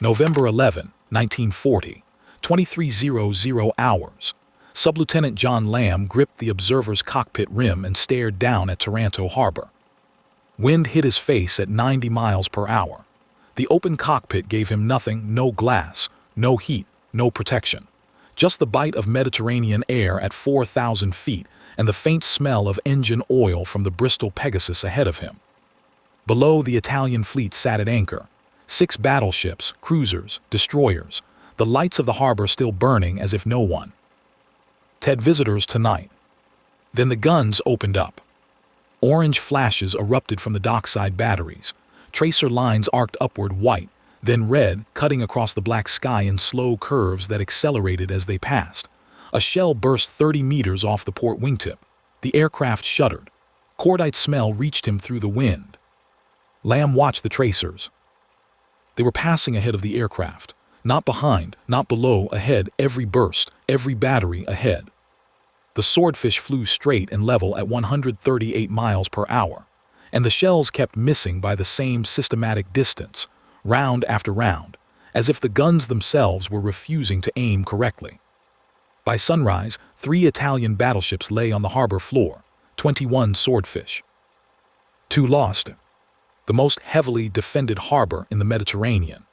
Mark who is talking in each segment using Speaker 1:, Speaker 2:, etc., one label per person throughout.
Speaker 1: November 11, 1940, 23:00 hours. Sub-Lieutenant John Lamb gripped the observer's cockpit rim and stared down at Taranto harbor. Wind hit his face at 90 miles per hour. The open cockpit gave him nothing, no glass, no heat, no protection. Just the bite of Mediterranean air at 4,000 feet and the faint smell of engine oil from the Bristol Pegasus ahead of him. Below, the Italian fleet sat at anchor. 6 battleships, cruisers, destroyers, the lights of the harbor still burning as if no one. "Ted, visitors tonight." Then the guns opened up. Orange flashes erupted from the dockside batteries. Tracer lines arced upward white, then red, cutting across the black sky in slow curves that accelerated as they passed. A shell burst 30 meters off the port wingtip. The aircraft shuddered. Cordite smell reached him through the wind. Lamb watched the tracers. They were passing ahead of the aircraft. Not behind, not below, ahead, every burst, every battery ahead. The Swordfish flew straight and level at 138 miles per hour, and the shells kept missing by the same systematic distance, round after round, as if the guns themselves were refusing to aim correctly. By sunrise, 3 Italian battleships lay on the harbor floor, 21 Swordfish. 2 lost, the most heavily defended harbor in the Mediterranean.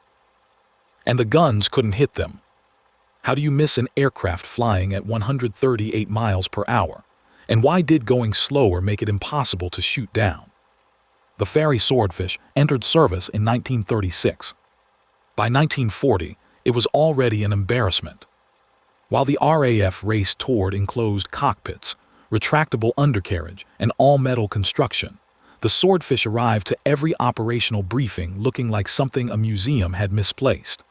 Speaker 1: And the guns couldn't hit them. How do you miss an aircraft flying at 138 miles per hour? And why did going slower make it impossible to shoot down? The Fairey Swordfish entered service in 1936. By 1940, it was already an embarrassment. While the RAF raced toward enclosed cockpits, retractable undercarriage, and all-metal construction, the Swordfish arrived to every operational briefing looking like something a museum had misplaced.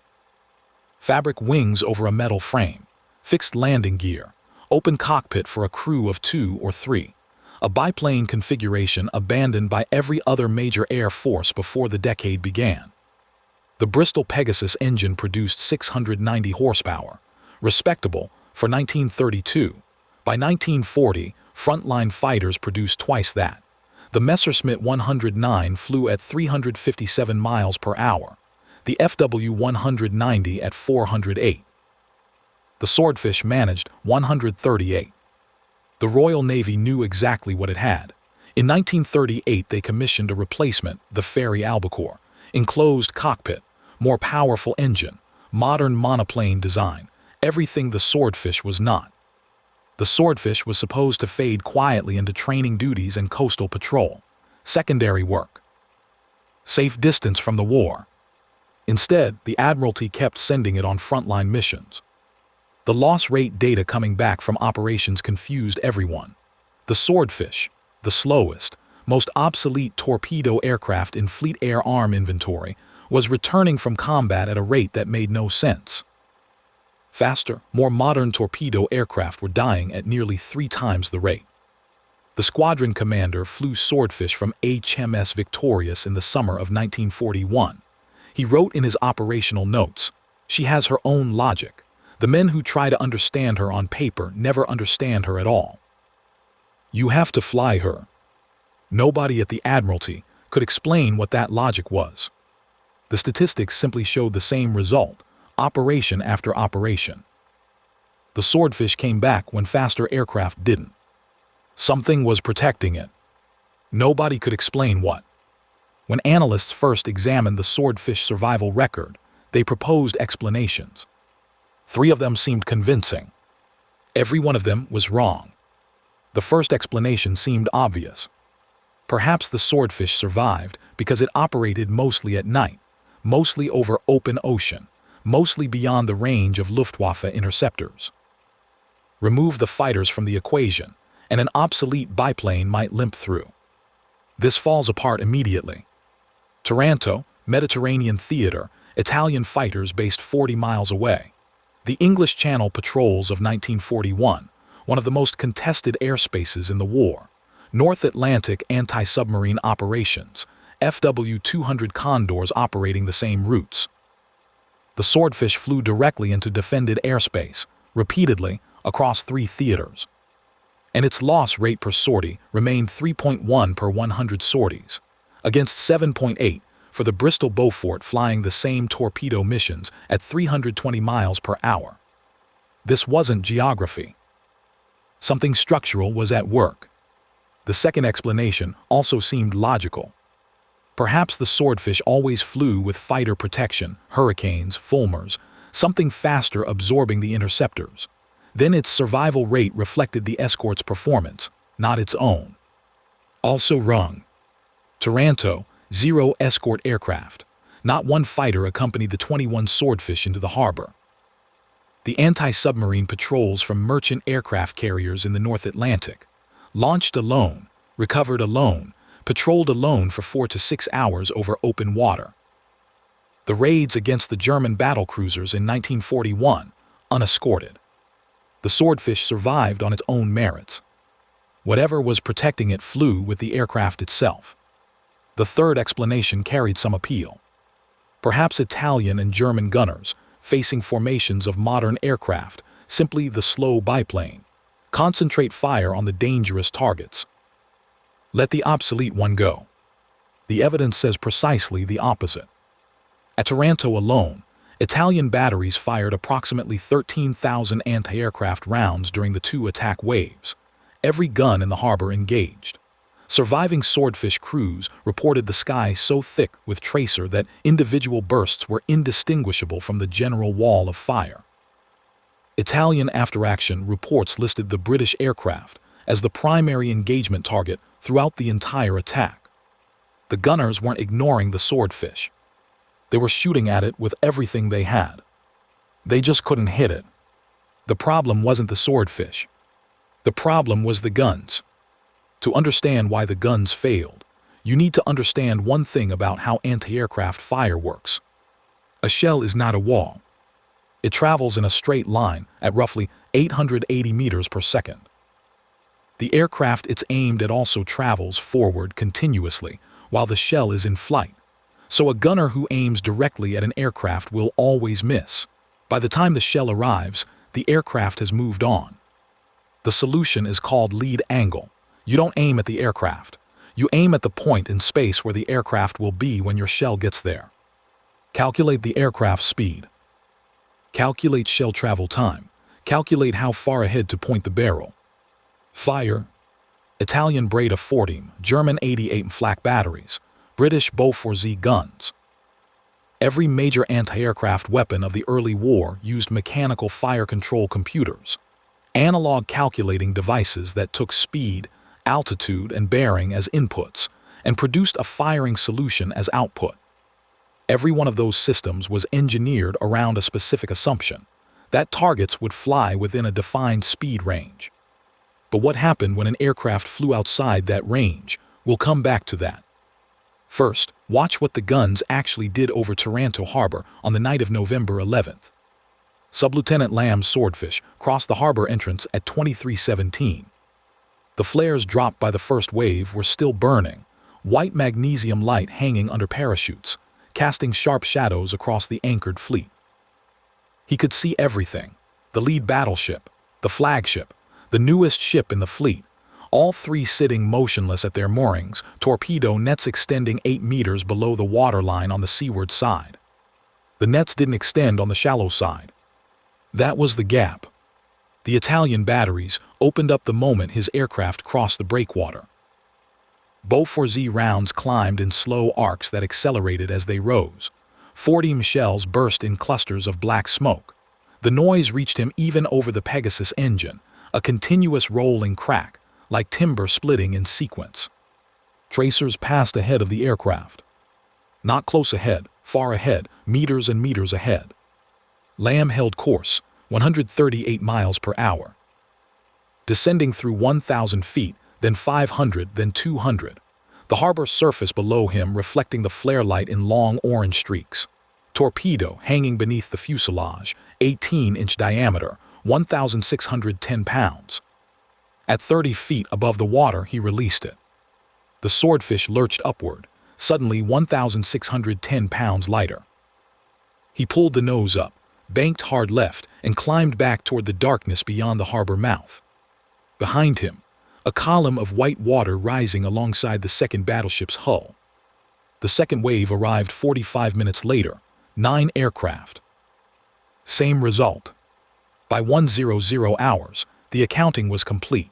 Speaker 1: Fabric wings over a metal frame, fixed landing gear, open cockpit for a crew of 2 or 3, a biplane configuration abandoned by every other major air force before the decade began. The Bristol Pegasus engine produced 690 horsepower, respectable for 1932. By 1940, frontline fighters produced twice that. The Messerschmitt 109 flew at 357 miles per hour, the FW-190 at 408. The Swordfish managed 138. The Royal Navy knew exactly what it had. In 1938, they commissioned a replacement, the Fairey Albacore, enclosed cockpit, more powerful engine, modern monoplane design, everything the Swordfish was not. The Swordfish was supposed to fade quietly into training duties and coastal patrol, secondary work, safe distance from the war. Instead, the Admiralty kept sending it on frontline missions. The loss rate data coming back from operations confused everyone. The Swordfish, the slowest, most obsolete torpedo aircraft in Fleet Air Arm inventory, was returning from combat at a rate that made no sense. Faster, more modern torpedo aircraft were dying at nearly 3 times the rate. The squadron commander flew Swordfish from HMS Victorious in the summer of 1941. He wrote in his operational notes, "She has her own logic. The men who try to understand her on paper never understand her at all. You have to fly her." Nobody at the Admiralty could explain what that logic was. The statistics simply showed the same result, operation after operation. The Swordfish came back when faster aircraft didn't. Something was protecting it. Nobody could explain what. When analysts first examined the Swordfish survival record, they proposed explanations. 3 of them seemed convincing. Every one of them was wrong. The first explanation seemed obvious. Perhaps the Swordfish survived because it operated mostly at night, mostly over open ocean, mostly beyond the range of Luftwaffe interceptors. Remove the fighters from the equation, and an obsolete biplane might limp through. This falls apart immediately. Taranto, Mediterranean theater, Italian fighters based 40 miles away. The English Channel patrols of 1941, one of the most contested airspaces in the war. North Atlantic anti-submarine operations, FW-200 Condors operating the same routes. The Swordfish flew directly into defended airspace, repeatedly, across 3 theaters. And its loss rate per sortie remained 3.1 per 100 sorties, against 7.8 for the Bristol Beaufort flying the same torpedo missions at 320 miles per hour. This wasn't geography. Something structural was at work. The second explanation also seemed logical. Perhaps the Swordfish always flew with fighter protection, hurricanes, fulmars, something faster absorbing the interceptors. Then its survival rate reflected the escort's performance, not its own. Also wrong. Taranto, 0 escort aircraft. Not one fighter accompanied the 21 Swordfish into the harbor. The anti-submarine patrols from merchant aircraft carriers in the North Atlantic, launched alone, recovered alone, patrolled alone for 4 to 6 hours over open water. The raids against the German battlecruisers in 1941, unescorted. The Swordfish survived on its own merits. Whatever was protecting it flew with the aircraft itself. The third explanation carried some appeal. Perhaps Italian and German gunners, facing formations of modern aircraft, simply the slow biplane, concentrate fire on the dangerous targets. Let the obsolete one go. The evidence says precisely the opposite. At Taranto alone, Italian batteries fired approximately 13,000 anti-aircraft rounds during the 2 attack waves, every gun in the harbor engaged. Surviving Swordfish crews reported the sky so thick with tracer that individual bursts were indistinguishable from the general wall of fire. Italian after-action reports listed the British aircraft as the primary engagement target throughout the entire attack. The gunners weren't ignoring the Swordfish. They were shooting at it with everything they had. They just couldn't hit it. The problem wasn't the Swordfish. The problem was the guns. To understand why the guns failed, you need to understand one thing about how anti-aircraft fire works. A shell is not a wall. It travels in a straight line at roughly 880 meters per second. The aircraft it's aimed at also travels forward continuously while the shell is in flight. So a gunner who aims directly at an aircraft will always miss. By the time the shell arrives, the aircraft has moved on. The solution is called lead angle. You don't aim at the aircraft. You aim at the point in space where the aircraft will be when your shell gets there. Calculate the aircraft's speed. Calculate shell travel time. Calculate how far ahead to point the barrel. Fire. Italian Breda 40, German 88 flak batteries, British Beaufort guns. Every major anti-aircraft weapon of the early war used mechanical fire control computers, analog calculating devices that took speed, altitude, and bearing as inputs and produced a firing solution as output. Every one of those systems was engineered around a specific assumption that targets would fly within a defined speed range. But what happened when an aircraft flew outside that range? We'll come back to that. First, watch what the guns actually did over Taranto harbor on the night of November 11th. Sub-Lieutenant Lamb's Swordfish crossed the harbor entrance at 23:17. The flares dropped by the first wave were still burning, white magnesium light hanging under parachutes, casting sharp shadows across the anchored fleet. He could see everything: the lead battleship, the flagship, the newest ship in the fleet, all three sitting motionless at their moorings, torpedo nets extending 8 meters below the waterline on the seaward side. The nets didn't extend on the shallow side. That was the gap. The Italian batteries opened up the moment his aircraft crossed the breakwater. Beaufort rounds climbed in slow arcs that accelerated as they rose. 40 shells burst in clusters of black smoke. The noise reached him even over the Pegasus engine, a continuous rolling crack, like timber splitting in sequence. Tracers passed ahead of the aircraft. Not close ahead, far ahead, meters and meters ahead. Lamb held course, 138 miles per hour. Descending through 1,000 feet, then 500, then 200. The harbor surface below him reflecting the flare light in long orange streaks. Torpedo hanging beneath the fuselage, 18-inch diameter, 1,610 pounds. At 30 feet above the water, he released it. The Swordfish lurched upward, suddenly 1,610 pounds lighter. He pulled the nose up, banked hard left, and climbed back toward the darkness beyond the harbor mouth. Behind him, a column of white water rising alongside the second battleship's hull. The second wave arrived 45 minutes later, 9 aircraft. Same result. By 1:00 hours, the accounting was complete.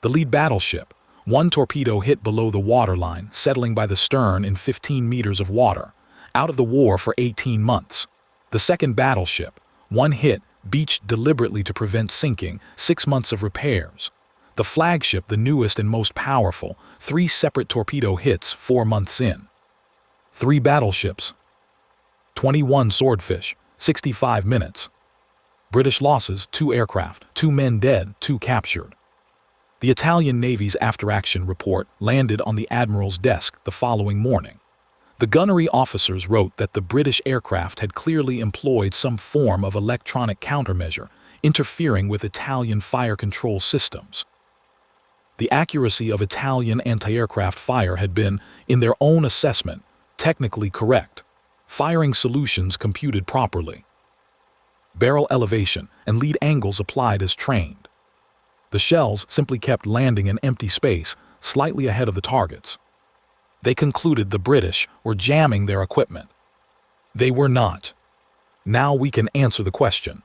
Speaker 1: The lead battleship, 1 torpedo hit below the waterline, settling by the stern in 15 meters of water, out of the war for 18 months. The second battleship, 1 hit, beached deliberately to prevent sinking, 6 months of repairs. The flagship, the newest and most powerful, 3 separate torpedo hits 4 months in. 3 battleships, 21 Swordfish, 65 minutes. British losses, 2 aircraft, 2 men dead, 2 captured. The Italian Navy's after-action report landed on the Admiral's desk the following morning. The gunnery officers wrote that the British aircraft had clearly employed some form of electronic countermeasure, interfering with Italian fire control systems. The accuracy of Italian anti-aircraft fire had been, in their own assessment, technically correct. Firing solutions computed properly. Barrel elevation and lead angles applied as trained. The shells simply kept landing in empty space, slightly ahead of the targets. They concluded the British were jamming their equipment. They were not. Now we can answer the question.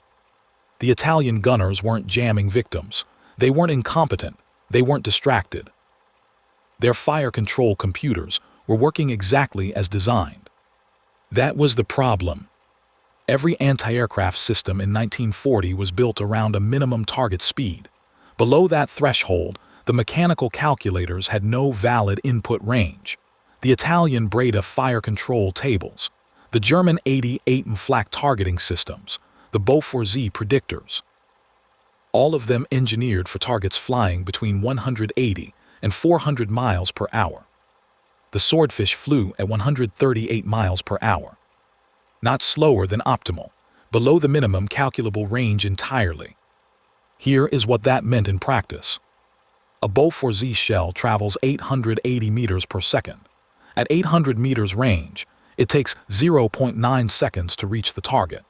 Speaker 1: The Italian gunners weren't jamming victims. They weren't incompetent. They weren't distracted. Their fire control computers were working exactly as designed. That was the problem. Every anti-aircraft system in 1940 was built around a minimum target speed. Below that threshold, the mechanical calculators had no valid input range. The Italian Breda fire control tables, the German 88 flak targeting systems, the Beaufort-Z predictors. All of them engineered for targets flying between 180 and 400 miles per hour. The Swordfish flew at 138 miles per hour. Not slower than optimal, below the minimum calculable range entirely. Here is what that meant in practice. A Beaufort-Z shell travels 880 meters per second. At 800 meters range, it takes 0.9 seconds to reach the target.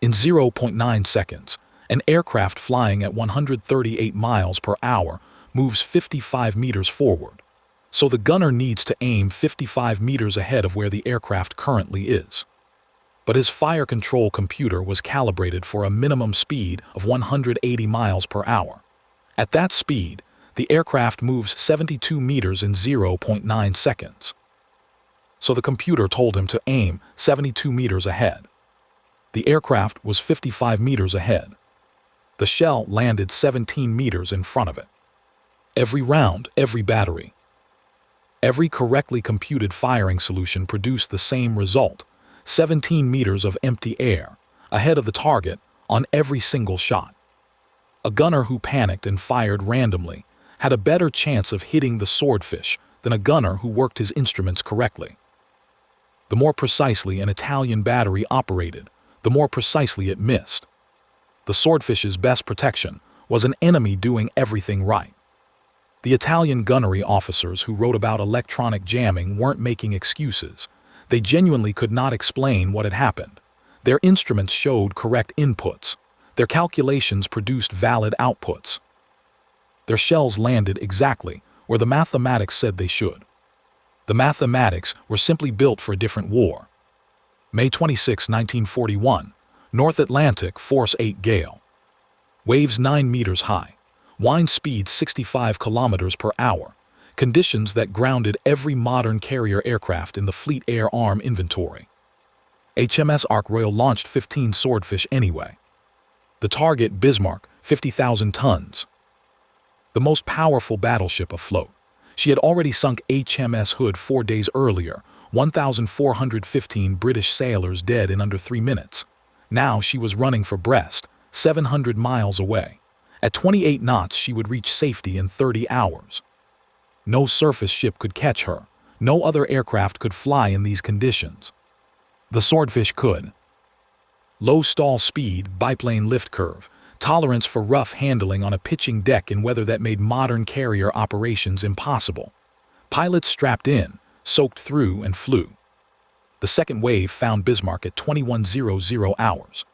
Speaker 1: In 0.9 seconds, an aircraft flying at 138 miles per hour moves 55 meters forward, so the gunner needs to aim 55 meters ahead of where the aircraft currently is. But his fire control computer was calibrated for a minimum speed of 180 miles per hour. At that speed, the aircraft moves 72 meters in 0.9 seconds. So the computer told him to aim 72 meters ahead. The aircraft was 55 meters ahead. The shell landed 17 meters in front of it. Every round, every battery. Every correctly computed firing solution produced the same result, 17 meters of empty air, ahead of the target, on every single shot. A gunner who panicked and fired randomly had a better chance of hitting the Swordfish than a gunner who worked his instruments correctly. The more precisely an Italian battery operated, the more precisely it missed. The Swordfish's best protection was an enemy doing everything right. The Italian gunnery officers who wrote about electronic jamming weren't making excuses. They genuinely could not explain what had happened. Their instruments showed correct inputs. Their calculations produced valid outputs. Their shells landed exactly where the mathematics said they should. The mathematics were simply built for a different war. May 26, 1941, North Atlantic, Force 8 gale. Waves 9 meters high. Wind speed 65 kilometers per hour. Conditions that grounded every modern carrier aircraft in the Fleet Air Arm inventory. HMS Ark Royal launched 15 Swordfish anyway. The target, Bismarck, 50,000 tons. The most powerful battleship afloat. She had already sunk HMS Hood 4 days earlier, 1,415 British sailors dead in under 3 minutes. Now she was running for Brest, 700 miles away. At 28 knots she would reach safety in 30 hours. No surface ship could catch her. No other aircraft could fly in these conditions. The Swordfish could. Low stall speed, biplane lift curve, tolerance for rough handling on a pitching deck in weather that made modern carrier operations impossible. Pilots strapped in, soaked through, and flew. The second wave found Bismarck at 21:00 hours.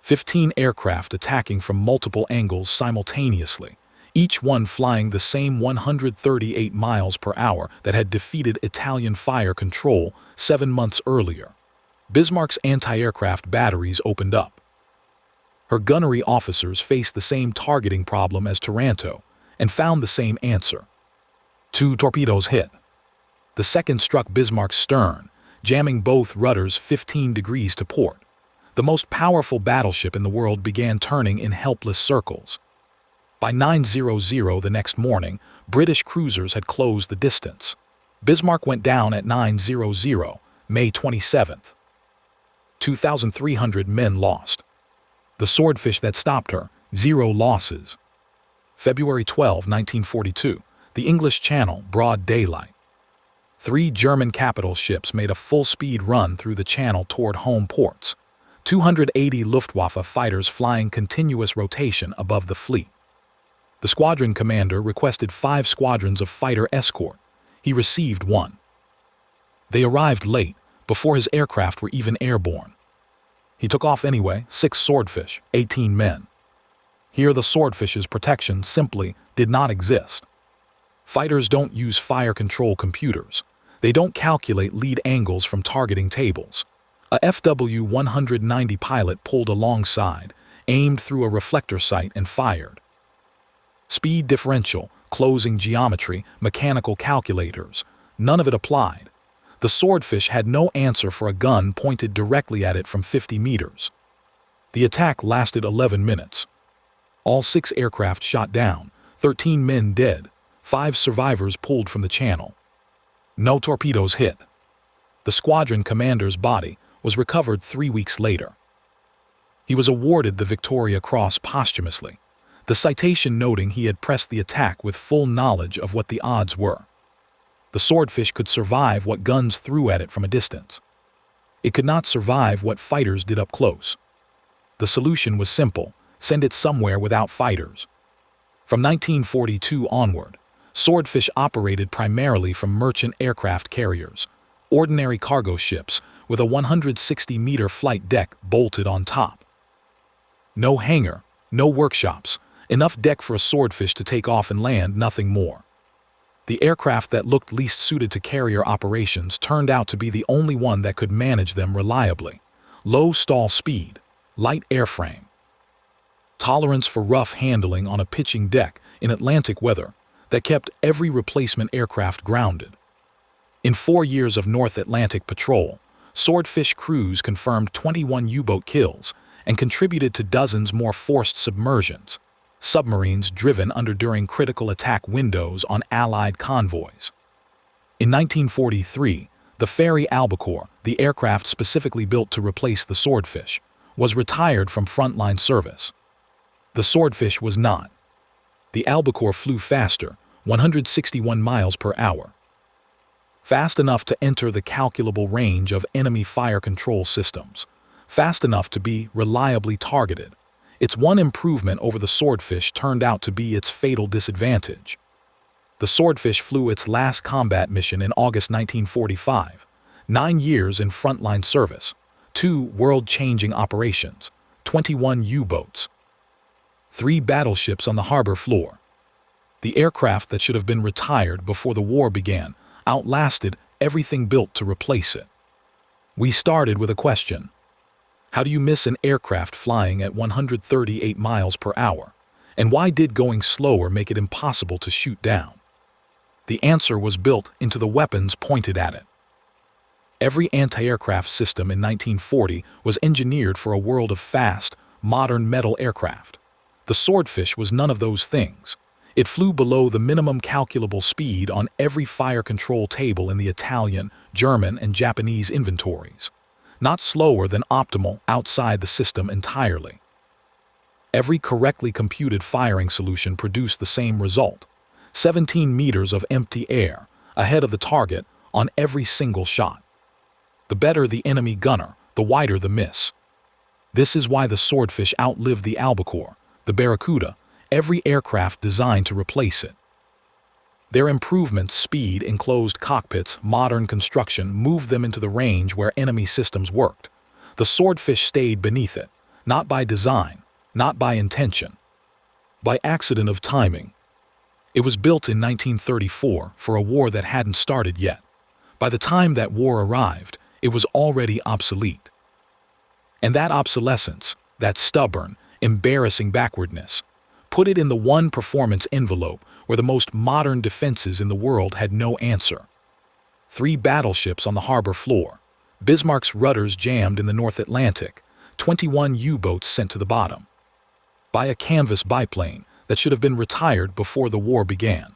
Speaker 1: 15 aircraft attacking from multiple angles simultaneously, each one flying the same 138 miles per hour that had defeated Italian fire control 7 months earlier. Bismarck's anti-aircraft batteries opened up. Her gunnery officers faced the same targeting problem as Taranto and found the same answer. 2 torpedoes hit. The second struck Bismarck's stern, jamming both rudders 15 degrees to port. The most powerful battleship in the world began turning in helpless circles. By 9:00 the next morning, British cruisers had closed the distance. Bismarck went down at 9:00, May 27th. 2,300 men lost. The Swordfish that stopped her, 0 losses. February 12, 1942, the English Channel, broad daylight. 3 German capital ships made a full-speed run through the channel toward home ports. 280 Luftwaffe fighters flying continuous rotation above the fleet. The squadron commander requested 5 squadrons of fighter escort. He received 1. They arrived late, before his aircraft were even airborne. He took off anyway, 6 Swordfish, 18 men. Here the Swordfish's protection simply did not exist. Fighters don't use fire control computers. They don't calculate lead angles from targeting tables. A FW-190 pilot pulled alongside, aimed through a reflector sight and fired. Speed differential, closing geometry, mechanical calculators, none of it applied. The Swordfish had no answer for a gun pointed directly at it from 50 meters. The attack lasted 11 minutes. All 6 aircraft shot down, 13 men dead, 5 survivors pulled from the channel. No torpedoes hit. The squadron commander's body was recovered 3 weeks later. He was awarded the Victoria Cross posthumously, the citation noting he had pressed the attack with full knowledge of what the odds were. The Swordfish could survive what guns threw at it from a distance. It could not survive what fighters did up close. The solution was simple: send it somewhere without fighters. From 1942 onward, Swordfish operated primarily from merchant aircraft carriers, ordinary cargo ships with a 160-meter flight deck bolted on top. No hangar, no workshops, enough deck for a Swordfish to take off and land, nothing more. The aircraft that looked least suited to carrier operations turned out to be the only one that could manage them reliably. Low stall speed, light airframe, tolerance for rough handling on a pitching deck in Atlantic weather that kept every replacement aircraft grounded. In 4 years of North Atlantic patrol, Swordfish crews confirmed 21 U-boat kills and contributed to dozens more forced submersions, submarines driven under during critical attack windows on Allied convoys. In 1943, the Fairey Albacore, the aircraft specifically built to replace the Swordfish, was retired from frontline service. The Swordfish was not. The Albacore flew faster, 161 miles per hour. Fast enough to enter the calculable range of enemy fire control systems, fast enough to be reliably targeted. Its one improvement over the Swordfish turned out to be its fatal disadvantage. The Swordfish flew its last combat mission in August 1945, 9 years in frontline service, 2 world-changing operations, 21 U-boats, 3 battleships on the harbor floor. The aircraft that should have been retired before the war began outlasted everything built to replace it. We started with a question. How do you miss an aircraft flying at 138 miles per hour? And why did going slower make it impossible to shoot down? The answer was built into the weapons pointed at it. Every anti-aircraft system in 1940 was engineered for a world of fast, modern metal aircraft. The Swordfish was none of those things. It flew below the minimum calculable speed on every fire control table in the Italian, German, and Japanese inventories. Not slower than optimal outside the system entirely. Every correctly computed firing solution produced the same result: 17 meters of empty air ahead of the target on every single shot. The better the enemy gunner, the wider the miss. This is why the Swordfish outlived the Albacore, the Barracuda, every aircraft designed to replace it. Their improvements, speed, enclosed cockpits, modern construction, moved them into the range where enemy systems worked. The Swordfish stayed beneath it, not by design, not by intention. By accident of timing, It was built in 1934 for a war that hadn't started yet. By the time that war arrived, it was already obsolete. And that obsolescence, that stubborn, embarrassing backwardness, put it in the one performance envelope where the most modern defenses in the world had no answer. 3 battleships on the harbor floor, Bismarck's rudders jammed in the North Atlantic, 21 U-boats sent to the bottom. By a canvas biplane that should have been retired before the war began.